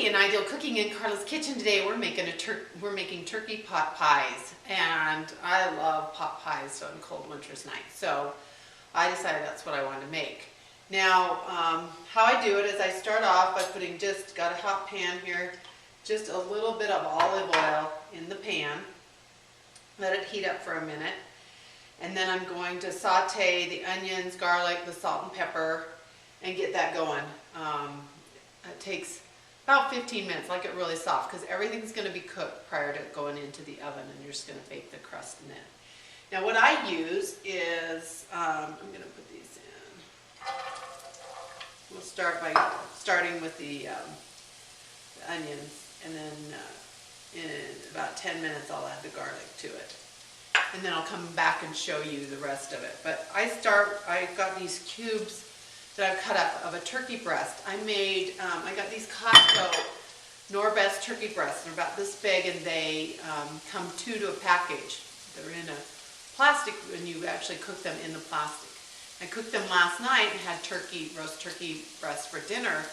an ideal cooking in Carla's kitchen today. We're making turkey pot pies, and I love pot pies on cold winter's nights. So I decided that's what I wanted to make. Now, how I do it is I start off by putting got a hot pan here, just a little bit of olive oil in the pan. Let it heat up for a minute, and then I'm going to saute the onions, garlic, the salt and pepper, and get that going. It takes about 15 minutes, like it really soft, because everything's going to be cooked prior to going into the oven, and you're just going to bake the crust in it. Now what I use is, I'm going to put these in. We'll start by starting with the onions, and then in about 10 minutes I'll add the garlic to it. And then I'll come back and show you the rest of it. But I got these cubes that I've cut up of a turkey breast. I got these Costco Norbest turkey breasts. They're about this big, and they come 2 to a package. They're in a plastic, and you actually cook them in the plastic. I cooked them last night and had roast turkey breast for dinner,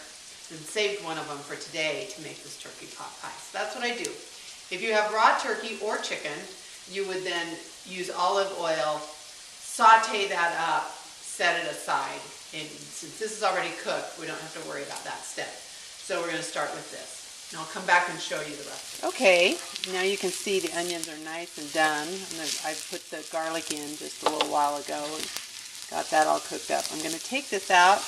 and saved one of them for today to make this turkey pot pie. So that's what I do. If you have raw turkey or chicken, you would then use olive oil, saute that up, set it aside. And since this is already cooked, we don't have to worry about that step. So we're going to start with this. And I'll come back and show you the rest. Okay, now you can see the onions are nice and done. I put the garlic in just a little while ago and got that all cooked up. I'm going to take this out,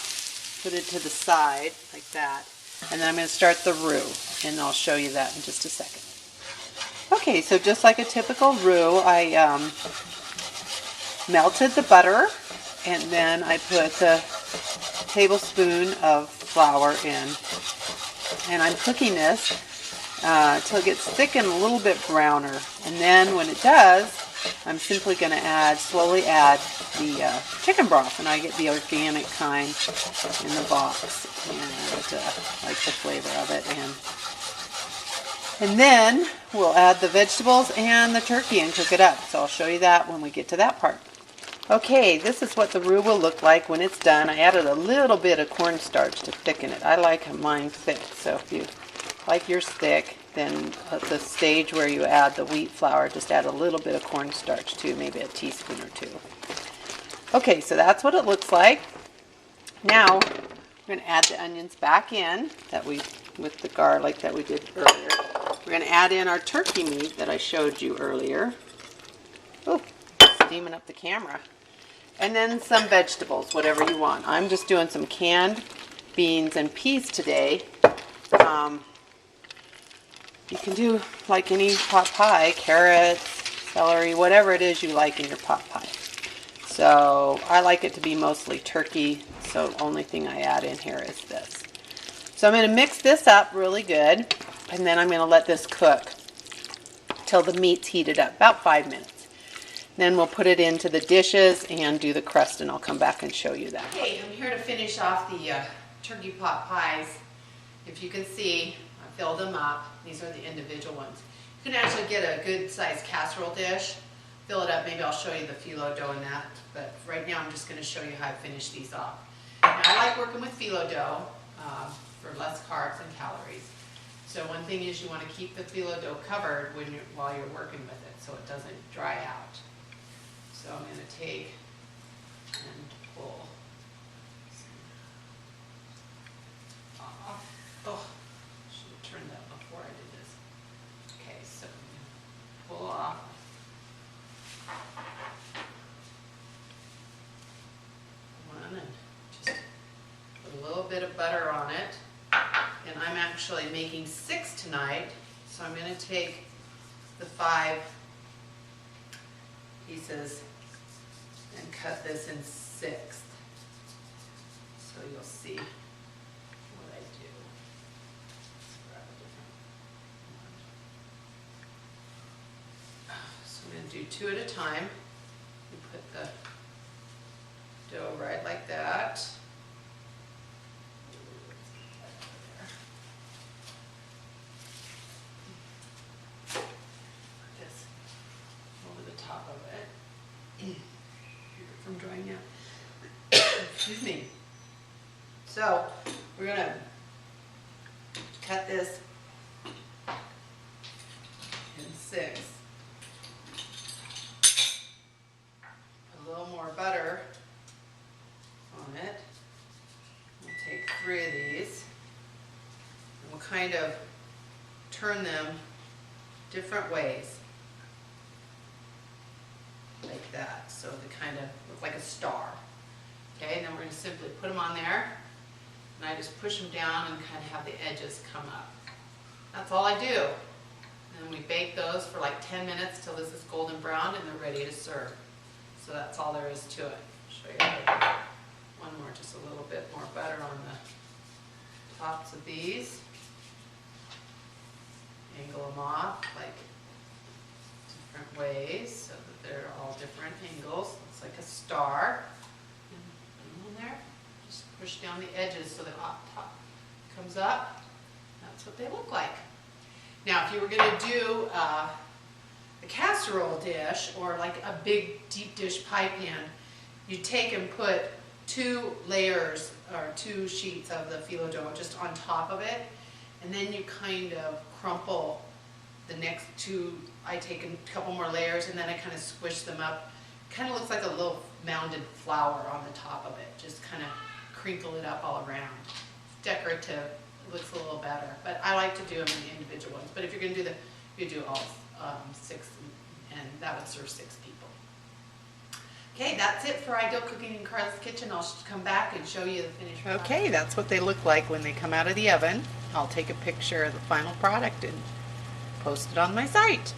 put it to the side like that, and then I'm going to start the roux, and I'll show you that in just a second. Okay, so just like a typical roux, I melted the butter, and then I put a tablespoon of flour in, and I'm cooking this until it gets thick and a little bit browner. And then when it does, I'm simply going to slowly add the chicken broth, and I get the organic kind in the box, and I like the flavor of it. And then we'll add the vegetables and the turkey and cook it up. So I'll show you that when we get to that part. Okay, this is what the roux will look like when it's done. I added a little bit of cornstarch to thicken it. I like mine thick, so if you like yours thick, then at the stage where you add the wheat flour, just add a little bit of cornstarch too, maybe a teaspoon or 2. Okay, so that's what it looks like. Now we're going to add the onions back in with the garlic that we did earlier. We're going to add in our turkey meat that I showed you earlier. Oh, steaming up the camera. And then some vegetables, whatever you want. I'm just doing some canned beans and peas today. You can do like any pot pie, carrots, celery, whatever it is you like in your pot pie. So I like it to be mostly turkey, so the only thing I add in here is this. So I'm going to mix this up really good, and then I'm going to let this cook till the meat's heated up, about 5 minutes. Then we'll put it into the dishes and do the crust, and I'll come back and show you that. Okay, I'm here to finish off the turkey pot pies. If you can see, I filled them up. These are the individual ones. You can actually get a good sized casserole dish, fill it up. Maybe I'll show you the phyllo dough in that, but right now I'm just going to show you how I finish these off. Now, I like working with phyllo dough for less carbs and calories. So one thing is you want to keep the phyllo dough covered while you're working with it so it doesn't dry out. So I'm going to take and pull off. Oh, should have turned that before I did this. Okay, so pull off. One, and just put a little bit of butter on it. And I'm actually making 6 tonight, so I'm going to take the 5 pieces and cut this in 6ths. So you'll see what I do. Let's grab a different one. So I'm going to do 2 at a time. You put the dough right like that. From drying out. Excuse me. So we're going to cut this in 6. Put a little more butter on it. We'll take 3 of these and we'll kind of turn them different ways. Like that, so they kind of look like a star. Okay, then we're going to simply put them on there, and I just push them down and kind of have the edges come up. That's all I do. And we bake those for like 10 minutes till this is golden brown and they're ready to serve. So that's all there is to it. Show you one more, just a little bit more butter on the tops of these. Angle them off like different ways so that they're all different angles. Looks like a star. And put them on there. Just push down the edges so the top comes up. That's what they look like. Now, if you were going to do a casserole dish or like a big deep dish pie pan, you take and put 2 layers or 2 sheets of the phyllo dough just on top of it, and then you kind of crumple the next 2. I take a couple more layers and then I kind of squish them up. Kind of looks like a little mounded flower on the top of it. Just kind of crinkle it up all around. It's decorative. It looks a little better. But I like to do them in individual ones. But if you're going to do you do all 6, and that would serve 6 people. Okay, that's it for Ideal Cooking in Carla's Kitchen. I'll come back and show you the finished product. Okay, that's what they look like when they come out of the oven. I'll take a picture of the final product and post it on my site.